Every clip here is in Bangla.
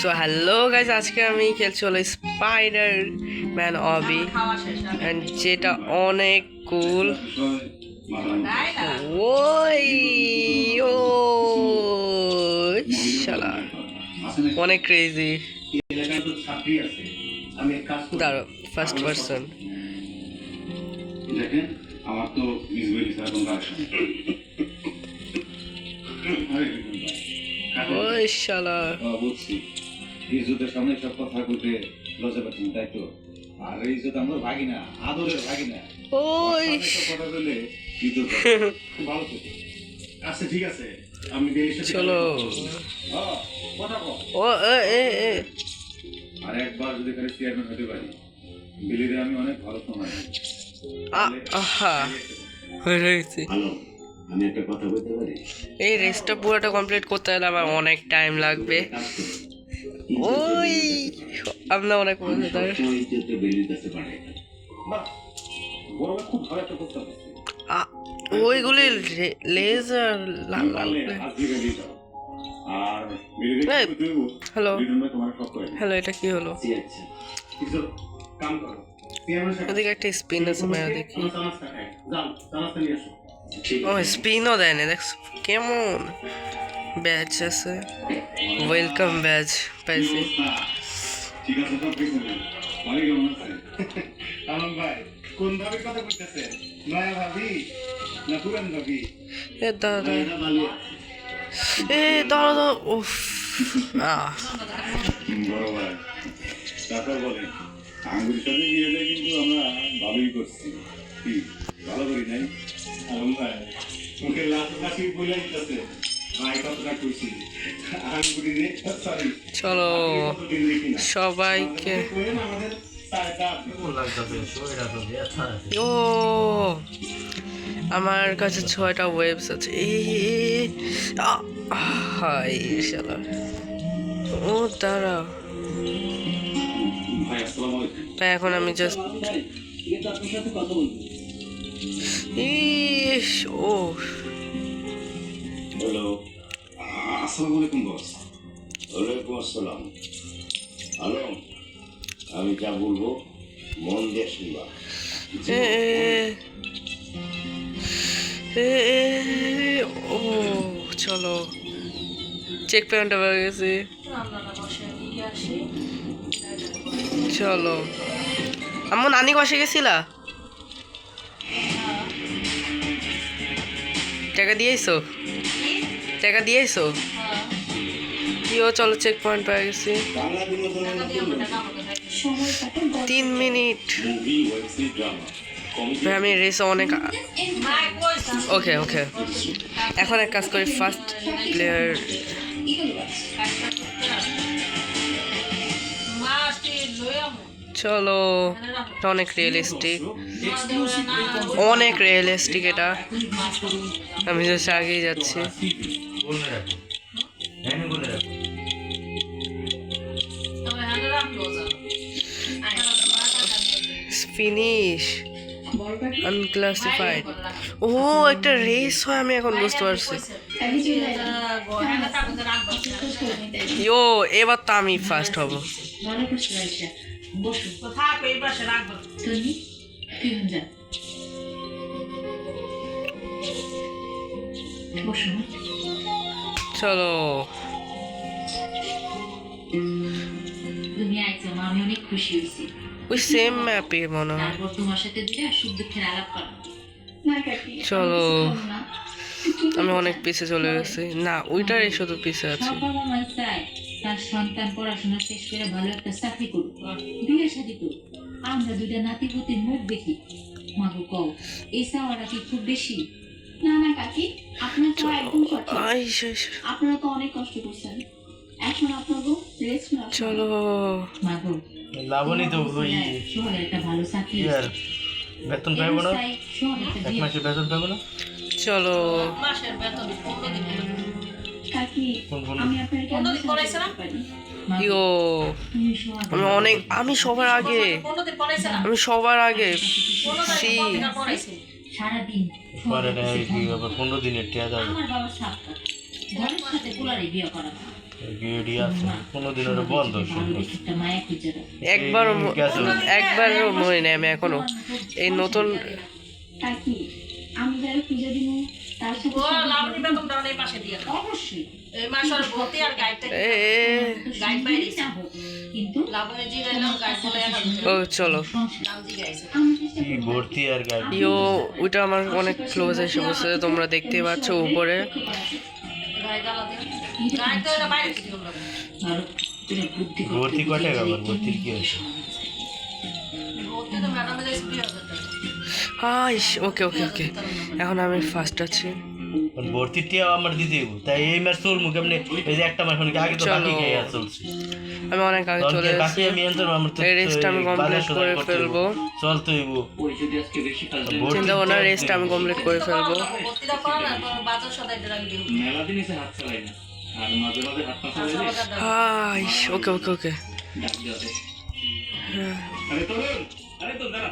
সো হ্যালো গাইজ, আজকে আমি খেলছি হলো স্পাইডার ম্যান অবি, অ্যান্ড যেটা অনেক কুল। ওই ও শালা অনেক ক্রেজি। দাঁড়ো, ফার্স্ট পার্সন। আমার তো ওই শালা বলছি ইজ্জতের সামনে সব কথা বলতে লজ্জা পাচ্ছেন, তাই তো? আর ইজ্জত আমরা ভাগি না, আদরের ভাগি না। ওই কথা বলে ইজ্জত খুব ভালো তো। আচ্ছা ঠিক আছে, আমি বেলির সাথে চলো। কথা কও। ও এ এ আর একবার যদি খালি চেয়ারম্যান হতে পারি, বেলিরে আমি অনেক ভালো সময়। আহা হয়ে গেছে। হ্যালো, আমি একটা কথা বলতে পারি? এই রেসটা পুরোটা কমপ্লিট করতে হলে আমার অনেক টাইম লাগবে। ওই আমরা অনেক মজাদার। খুব ভালো একটা প্রস্তাব আছে। ওইগুলি লেজার লাল লাল। আর হ্যালো তোমার সব করে হ্যালো, এটা কি হলো? আচ্ছা কিছু কাম করো, ওদিকে একটা স্পিন আছে, মেরা দেখি। যাও তাড়াতাড়ি আসো। ও স্পিনও দেয় না, দেখছো কেমন ব্যাচ আছে। ওয়েলকাম ব্যাচ পাইছি। ঠিক আছে, সব ঠিক আছে। ভালো কেমন আছে আলম ভাই? কোন ভাবে কথা বলতেছে? নয়া ভাবি না পুরান ভাবি? এ দাদা, ভালো এ দাদা, উফ বড় ভাই। তারপর বলেন, আঙ্গুর সাথে বিয়েটা কিন্তু আমরা ভালোই করছি। কি ভালো করি নাই? আলম ভাই মুখে লাল কাশি বলে দিতেছে, ভাই কতটা খুশি। আঙ্গুরি রে, সরি। চলো সবাইকে। ও আমার কাছে 6টা ওয়েবস আছে। হাই শালা। ও দাঁড়া ভাই আসসালামু আলাইকুম। ভাই, এখন আমি জাস্ট আপনার সাথে কথা বলবো। ইস ও হ্যালো, আসসালামু আলাইকুম বস। ওয়ালাইকুম আসসালাম। হ্যালো, আমি যা বলবো মন দিয়ে শুনবা। এ এ ও চলো, চেক পয়েন্ট হয়ে গেছি। চলো, আম্মু নানি বসে গেছিলা? টাকা দিয়েছো? টাকা দিয়েছো? ইও চলো, চেক পয়েন্ট পেয়ে গেছি। 3 মিনিট। ভাই আমি রেসে অনেক। ওকে ওকে, এখন এক কাজ করি, ফার্স্ট প্লেয়ার। চলো, অনেক রিয়েলিস্টিক, অনেক রিয়েলিস্টিক এটা। আমি জাস্ট আগেই যাচ্ছি। Finish unclassified. ও একটা রেস হয়, আমি এখন বুঝতে পারছি। ইয়ো এবার তো আমি ফার্স্ট হব। চলো তুমি আইছো, আমি অনেক খুশি হয়েছি। ওই সেম ম্যাপে মনে হয়। তারপর তোমার সাথে দুটো সুখ দুঃখের আলাপ করো। চলো, আমি অনেক পিছে চলে গেছি। না, ওইটারই শুধু পিছে আছে। সব বাবা মাই চায় তার সন্তান পড়াশোনা শেষ করে ভালো একটা চাকরি করুক, বিয়ে শাদী করুক, আমরা দুইটা নাতিপুতির মুখ দেখি। মাগো কও, এই চাওয়াটা কি খুব বেশি? না না কাকি, আপনার তো একদম সঠিক। আপনারা তো অনেক কষ্ট করছেন, এখন আপনাকে রেস্ট নাও। চলো মাগো লাবণী তো ওই শহরে একটা ভালো চাকরি ইয়ার বেতন পাবো না, শহরে একটা এক মাসে বেতন পাবো না। চলো কাকি, কোন কোন আমি আপনার কেমন সাহায্য করতে পারি? ইয়ো আমি অনেক, আমি সবার আগে, আমি সবার আগে সি। সারাদিন পরে না এই কি আবার 15 দিনের টিয়া যাবে। আমার বাবা সাপ্তাহ ঘরের সাথে কুলারে বিয়ে করা, গেডি আছে কোনোদিন ওটা বন্ধ ভালো দেখে একটা মায়া খুঁজে দাও। একবারও মনে নেই আমি এখনো এই নতুন কাকি আমি যারা খুঁজে দিব তার সাথে অবশ্যই এ কিন্তু ও চলো কি ভর্তি আর গাড়ি ইয়ো ওইটা আমার অনেক ক্লোজ এসে বসে তোমরা দেখতেই পাচ্ছ উপরে ভর্তি কয় টাকা আবার ভর্তির কি আছে ওকে ওকে ওকে এখন আমি ফার্স্ট আছি ভর্তির টিয়া আমার দিতে হইব। তাই এই ম্যাচ চলবো কেমনে এই যে একটা ম্যাচ আগে তো বাকি চলো। খেয়ে চলছে আমি অনেক আগে চলে বাকি এসেছি আমি এনতো আমার তো এই রেসটা আমি কমপ্লিট করে ফেলবো চলতে হইব চিন্তা ভাবনা রেসটা আমি কমপ্লিট করে ফেলবো মেলা দিন এসে হাত চালাই না আর মাঝে মাঝে হাত পা চালাইলে ওকে ওকে ওকে আরে তরুণ আরে তো দাঁড়া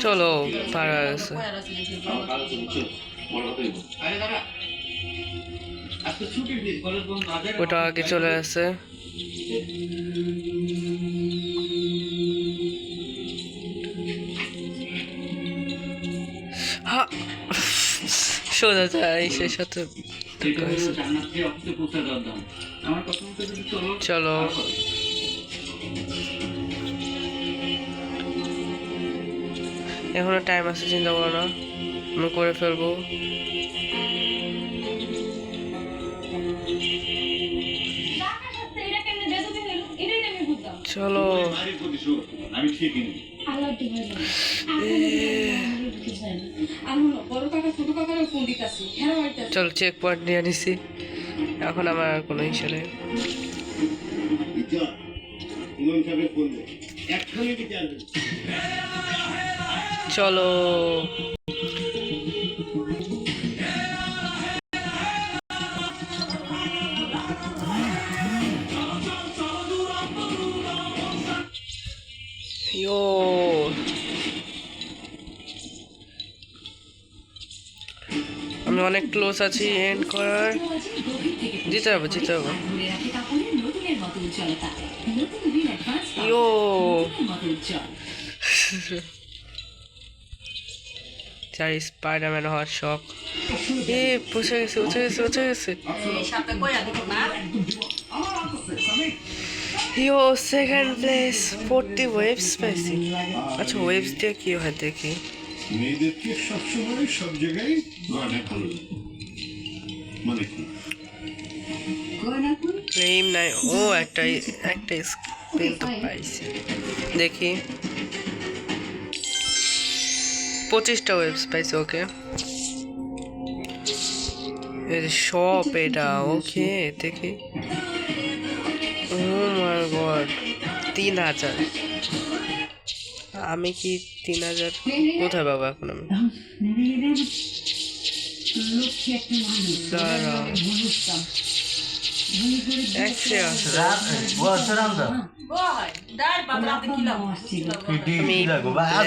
চলো পারা গেছে কাল চল বড় হতে হইব আরে দাঁড়া আজকে ছুটির দিন কলেজ বন্ধ আজ ওটা আগে চলে আসছে সোজা যায় সেই সাথে জান্নাতে অফিসে পৌঁছে দেওয়ার দাম আমার কথা মতো যদি চলো চলো এখনো টাইম আছে চিন্তা করো না আমি করে ফেলবো চলো বাড়ির প্রতি সুখ আমি ঠিকই নেই আল্লাহ দিবেন বড় কাকা ছোট কাকারও ফোন দিতেছি হ্যাঁ চলো চেক পয়েন্ট নিয়ে নিছি এখন আমার আর কোনো ইচ্ছে নেই বিচার ইমাম সাহেবের ফোন দে এক্ষুনি বিচার চলো ইয়ো আমি অনেক ক্লোজ আছি এন্ড করার জিতে যাবো জিতে যাবো ধরে রাখে কাপড়ের নতুনের মতো উজ্জ্বলতা নতুন উইল অ্যাডভান্স ইয়ো মতো উজ্জ্বল চার স্পাইডারম্যান হওয়ার শখ এ পৌঁছে গেছে পৌঁছে গেছে পৌঁছে গেছে ইয়ো সেকেন্ড প্লেস 40 ওয়েভস পাইছি আচ্ছা ওয়েভস দিয়ে কি হয় দেখি মেয়েদেরকে সবসময় সব জায়গায় গয়না ভালো মানে কি গয়না কই ক্লেম নাই ও একটা স্ক্রিন তো পাইছি দেখি 25টা ওয়েবস পাইছি ওকে শপ এটা ওকে দেখি ও মাই গড 3000 আমি কি 3000 কোথায় পাবো এখন আমি লক্ষ্মী একটা মানুষ দাঁড়াও একশো আছে আমি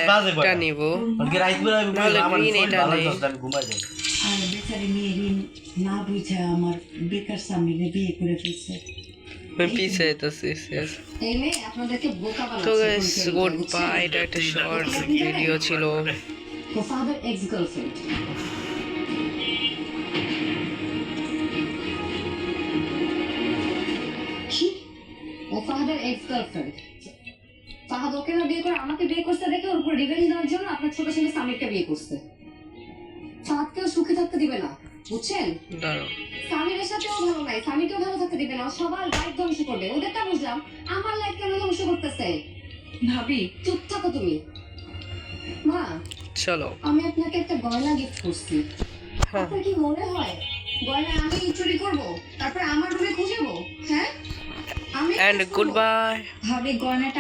ব্ল্যাকটা নিব নাহলে গ্রিন এটা নেই আর বেচারি মেয়ে ঋণ না বুঝে আমার বেকার স্বামীরে বিয়ে করে ফেলছে। আমি পিছে যেতেছি এই মেয়ে আপনাদেরকে বোকা তো বানাচ্ছে। গাইস গুড বাই এটা একটা শর্ট ভিডিও ছিল ও ফাদার এক্স গার্লফ্রেন্ড। কি? ও ফাদার এক্স গার্লফ্রেন্ড। ফাহাদ ওকে না বিয়ে করে আমাকে বিয়ে করতে দেখে ওর উপর রিভেঞ্জ নেওয়ার জন্য আপনার ছোট ছেলে স্বামীকে বিয়ে করছে। ফাহাদকেও সুখে থাকতে দিবে না, বুঝছেন? দাঁড়াও স্বামীর সাথেও ভালো নাই, স্বামীকেও ভালো থাকতে দিবে না, সবার লাইফ ধ্বংস করবে। ওদেরটা বুঝলাম, আমার লাইফ কেন ধ্বংস করতেছে? ভাবি চুপ থাকো তুমি। মা, চলো আমি আপনাকে একটা গয়না গিফট করছি। হ্যাঁ আপনার কি মনে হয় গয়না আমি চুরি করব, তারপর আমার রুমে খুঁজবো? হ্যাঁ, আমি এন্ড গুড বাই ভাবি গয়নাটা